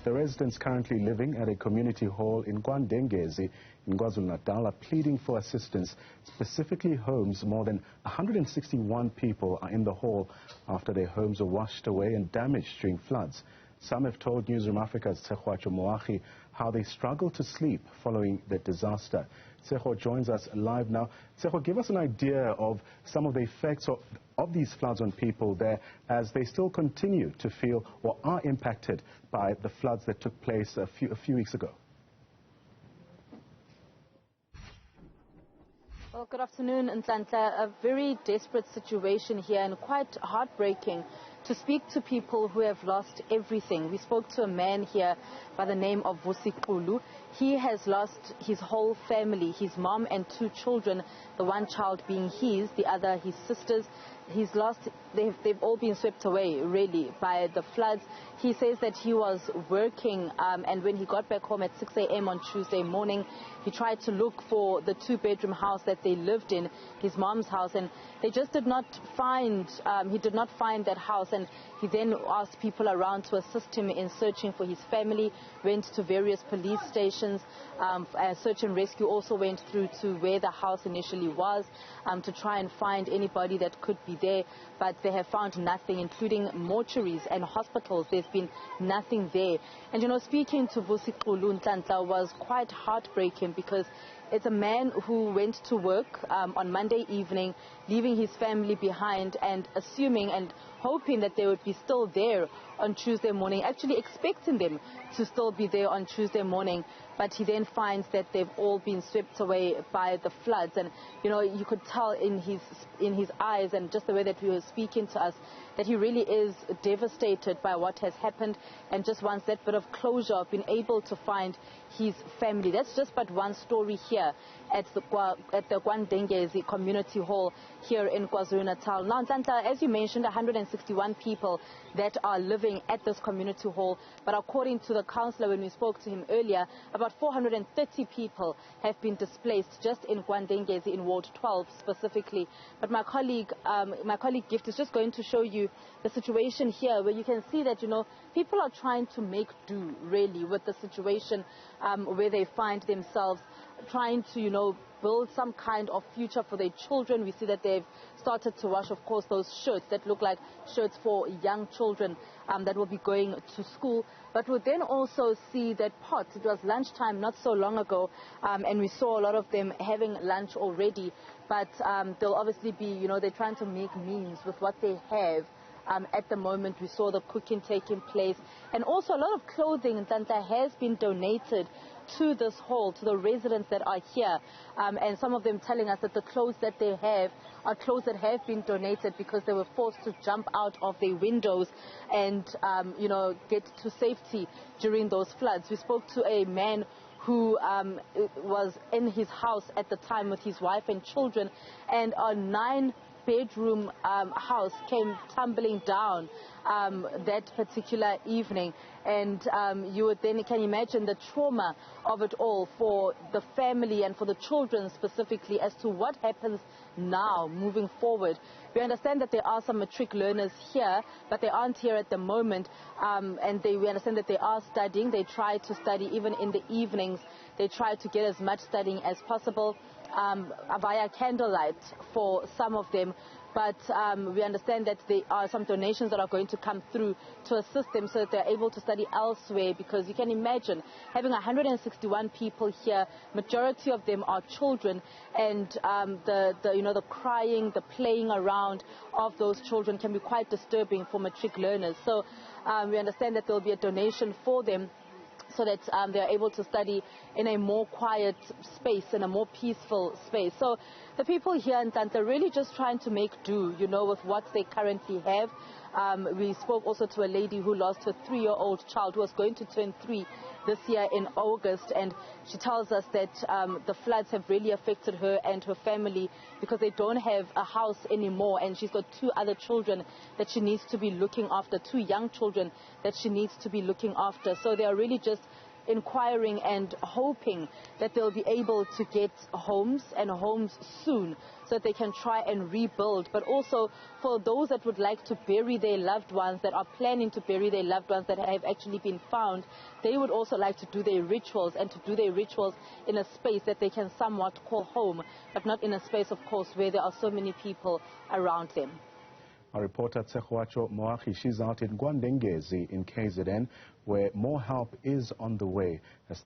The residents currently living at a community hall in KwaNdengezi in KwaZulu-Natal are pleading for assistance. Specifically, homes, more than 161 people are in the hall after their homes were washed away and damaged during floods. Some have told Newzroom Africa's Tshegohaco Moagi how they struggle to sleep following the disaster. Tshegohaco joins us live now. Tshegohaco, give us an idea of some of the effects of these floods on people there as they still continue to feel or are impacted by the floods that took place a few weeks ago. Well, good afternoon, Ntlantla. A very desperate situation here and quite heartbreaking to speak to people who have lost everything. We spoke to a man here by the name of Vusikulu. He has lost his whole family, his mom and 2 children, the one child being his, the other his sister's. He's lost, they've all been swept away, really, by the floods. He says that he was working and when he got back home at 6 a.m. on Tuesday morning, he tried to look for the 2-bedroom house that they lived in, his mom's house, and they just did not find, he did not find that house, and he then asked people around to assist him in searching for his family, went to various police stations. Search and rescue also went through to where the house initially was to try and find anybody that could be there, but they have found nothing, including mortuaries and hospitals. There's been nothing there. And you know, speaking to Vusikulu Ntlantla was quite heartbreaking because it's a man who went to work on Monday evening, leaving his family behind and assuming and hoping that they would be still there on Tuesday morning, actually expecting them to still be there on Tuesday morning. But he then finds that they've all been swept away by the floods. And, you know, you could tell in his eyes and just the way that he was speaking to us that he really is devastated by what has happened and just wants that bit of closure of being able to find his family. That's just but one story here at the KwaNdengezi Community Hall here in KwaZulu-Natal. Now, Ntlantla, as you mentioned, 161 people that are living at this community hall, but according to the councillor when we spoke to him earlier, about 430 people have been displaced just in KwaNdengezi in Ward 12 specifically. But my colleague Gift is just going to show you the situation here where you can see that, you know, people are trying to make do really with the situation where they find themselves, trying to, you know, build some kind of future for their children. We see that they've started to wash, of course, those shirts that look like shirts for young children that will be going to school. But we then also see that pots. It was lunchtime not so long ago, and we saw a lot of them having lunch already. But they'll obviously be, you know, they're trying to make means with what they have. At the moment, we saw the cooking taking place. And also a lot of clothing in Ntlantla has been donated to this hall, to the residents that are here. And some of them telling us that the clothes that they have are clothes that have been donated because they were forced to jump out of their windows and, you know, get to safety during those floods. We spoke to a man who was in his house at the time with his wife and children, and a 9-bedroom house came tumbling down that particular evening. And you would then can imagine the trauma of it all for the family and for the children specifically as to what happens now moving forward. We understand that there are some matric learners here, but they aren't here at the moment, and we understand that they are studying. They try to study even in the evenings. They try to get as much studying as possible via candlelight for some of them. But we understand that there are some donations that are going to come through to assist them so that they're able to study elsewhere, because you can imagine having 161 people here, majority of them are children, and the crying, the playing around of those children can be quite disturbing for matric learners. So we understand that there will be a donation for them so that they are able to study in a more quiet space, in a more peaceful space. So the people here in Ntlantla are really just trying to make do, you know, with what they currently have. We spoke also to a lady who lost her 3-year-old child who was going to turn 3 this year in August, and she tells us that the floods have really affected her and her family because they don't have a house anymore, and she's got 2 other children that she needs to be looking after, 2 young children that she needs to be looking after. So they are really just inquiring and hoping that they'll be able to get homes and homes soon so that they can try and rebuild. But also for those that would like to bury their loved ones, that are planning to bury their loved ones that have actually been found, they would also like to do their rituals, and to do their rituals in a space that they can somewhat call home, but not in a space, of course, where there are so many people around them. Our reporter Tshegohaco Moagi, she's out in KwaNdengezi in KZN, where more help is on the way.